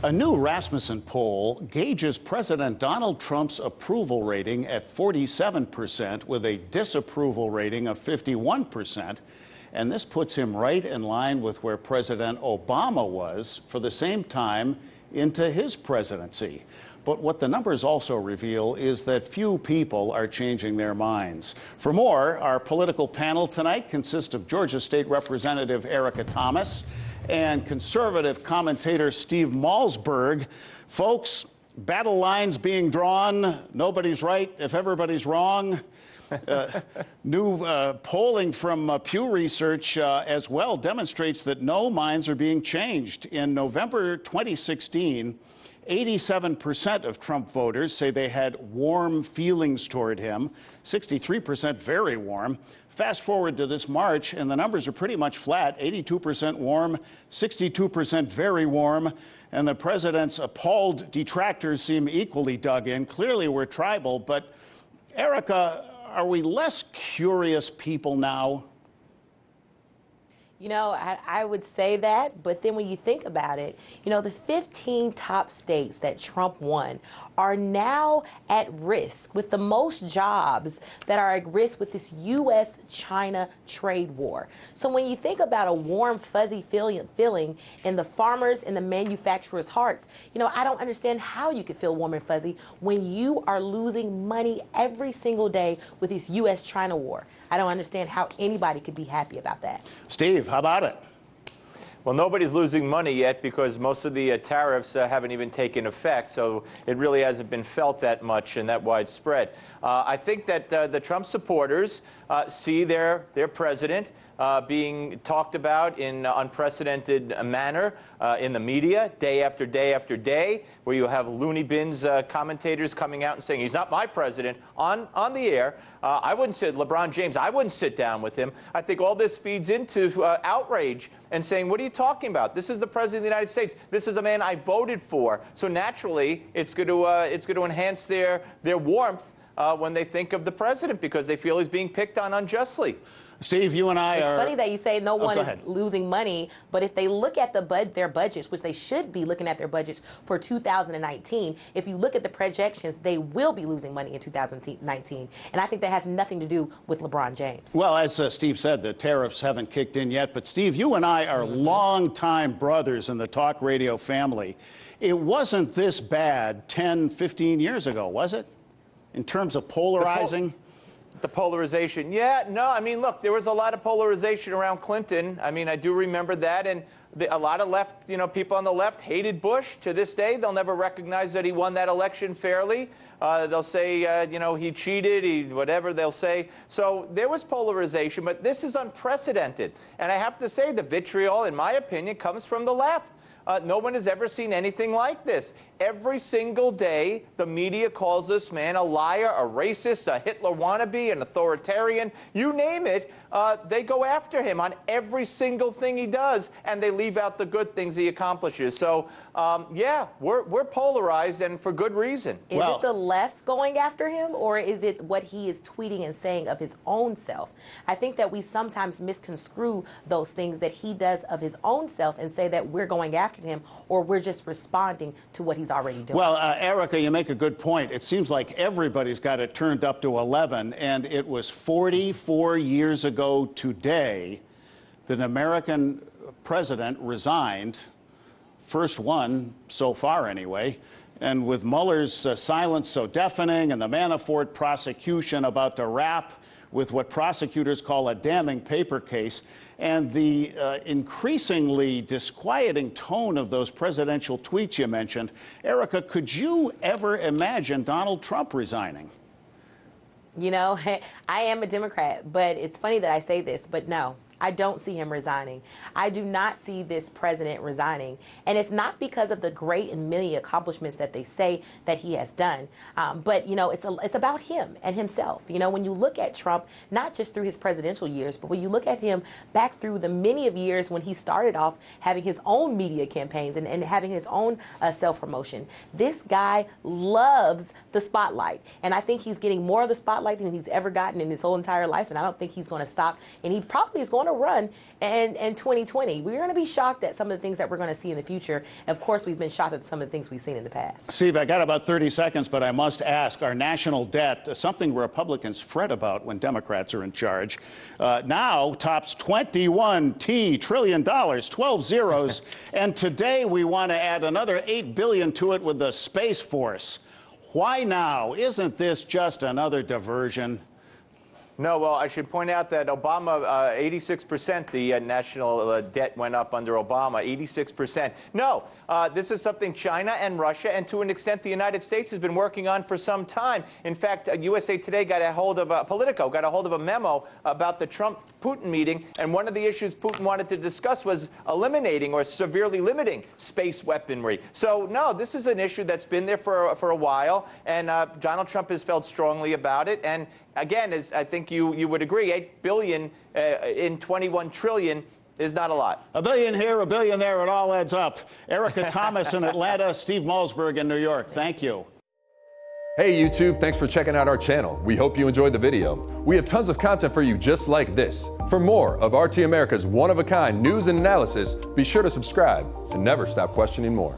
A new Rasmussen poll gauges President Donald Trump's approval rating at 47% with a disapproval rating of 51%. And this puts him right in line with where President Obama was for the same time into his presidency. But what the numbers also reveal is that few people are changing their minds. For more, our political panel tonight consists of Georgia State Representative Erica Thomas and conservative commentator Steve Malzberg. Folks, battle lines being drawn. Nobody's right if everybody's wrong. New polling from Pew Research as well demonstrates that no minds are being changed. In November 2016, 87% of Trump voters say they had warm feelings toward him, 63% very warm. Fast forward to this March, and the numbers are pretty much flat, 82% warm, 62% very warm, and the president's appalled detractors seem equally dug in. Clearly we're tribal, but Erica, are we less curious people now? You know, I would say that, but then when you think about it, you know, the 15 top states that Trump won are now at risk with the most jobs that are at risk with this U.S.-China trade war. So when you think about a warm, fuzzy feeling in the farmers and the manufacturers' hearts, you know, I don't understand how you could feel warm and fuzzy when you are losing money every single day with this U.S.-China war. I don't understand how anybody could be happy about that. Steve, how about it? Well, nobody's losing money yet because most of the tariffs haven't even taken effect, so it really hasn't been felt that much and that widespread. I think that the Trump supporters see their president being talked about in unprecedented manner in the media day after day after day, where you have loony bins commentators coming out and saying he's not my president on the air. I wouldn't sit, LeBron James, I wouldn't sit down with him. I think all this feeds into outrage and saying, what are you talking about? This is the president of the United States. This is a man I voted for. So naturally, it's going to enhance their warmth when they think of the president because they feel he's being picked on unjustly. Steve, you and I It's are... funny that you say no one is ahead. losing money, but if they look at their budgets, which they should be looking at their budgets for 2019, if you look at the projections, they will be losing money in 2019. And I think that has nothing to do with LeBron James. Well, as Steve said, the tariffs haven't kicked in yet. But, Steve, you and I are longtime brothers in the talk radio family. It wasn't this bad 10, 15 years ago, was it? In terms of polarizing? The polarization. Yeah, no, I mean, look, there was a lot of polarization around Clinton. I mean, I do remember that. And a lot of left, you know, people on the left hated Bush. To this day, they'll never recognize that he won that election fairly. They'll say, you know, he cheated, whatever they'll say. So there was polarization, but this is unprecedented. And I have to say the vitriol, in my opinion, comes from the left. No one has ever seen anything like this. Every single day, the media calls this man a liar, a racist, a Hitler wannabe, an authoritarian. You name it, they go after him on every single thing he does, and they leave out the good things he accomplishes. So, yeah, we're polarized, and for good reason. Is it the left going after him, or is it what he is tweeting and saying of his own self? I think that we sometimes misconstrue those things that he does of his own self and say that we're going after him, or we're just responding to what he's already doing. Well, Erica, you make a good point. It seems like everybody's got it turned up to 11, and it was 44 years ago today that an American president resigned, first one so far anyway, and with Mueller's silence so deafening and the Manafort prosecution about to wrap with what prosecutors call a damning paper case, and the increasingly disquieting tone of those presidential tweets you mentioned, Erica, could you ever imagine Donald Trump resigning? You know, I am a Democrat, but it's funny that I say this, but no. I don't see him resigning. I do not see this president resigning. And it's not because of the great and many accomplishments that they say that he has done. But, you know, it's about him and himself. You know, when you look at Trump, not just through his presidential years, but when you look at him back through the many of years when he started off having his own media campaigns and having his own self-promotion, this guy loves the spotlight. And I think he's getting more of the spotlight than he's ever gotten in his whole entire life. And I don't think he's going to stop. And he probably is going to to run in 2020. We're going to be shocked at some of the things that we're going to see in the future. And of course, we've been shocked at some of the things we've seen in the past. Steve, I got about 30 seconds, but I must ask, our national debt, something Republicans fret about when Democrats are in charge, now tops $21 trillion, 12 zeros. And today we want to add another $8 billion to it with the Space Force. Why now? Isn't this just another diversion? No, well, I should point out that Obama, 86%, the national debt went up under Obama, 86%. No, this is something China and Russia, and to an extent the United States, has been working on for some time. In fact, USA Today got a hold of, Politico got a hold of a memo about the Trump-Putin meeting, and one of the issues Putin wanted to discuss was eliminating or severely limiting space weaponry. So, no, this is an issue that's been there for a while, and Donald Trump has felt strongly about it, and again, as I think you would agree, $8 billion in $21 trillion is not a lot. $1 billion here, $1 billion there, it all adds up. Erica Thomas in Atlanta, Steve Malzberg in New York. Thank you. Hey YouTube, thanks for checking out our channel. We hope you enjoyed the video. We have tons of content for you just like this. For more of RT America's one-of-a-kind news and analysis, be sure to subscribe and never stop questioning more.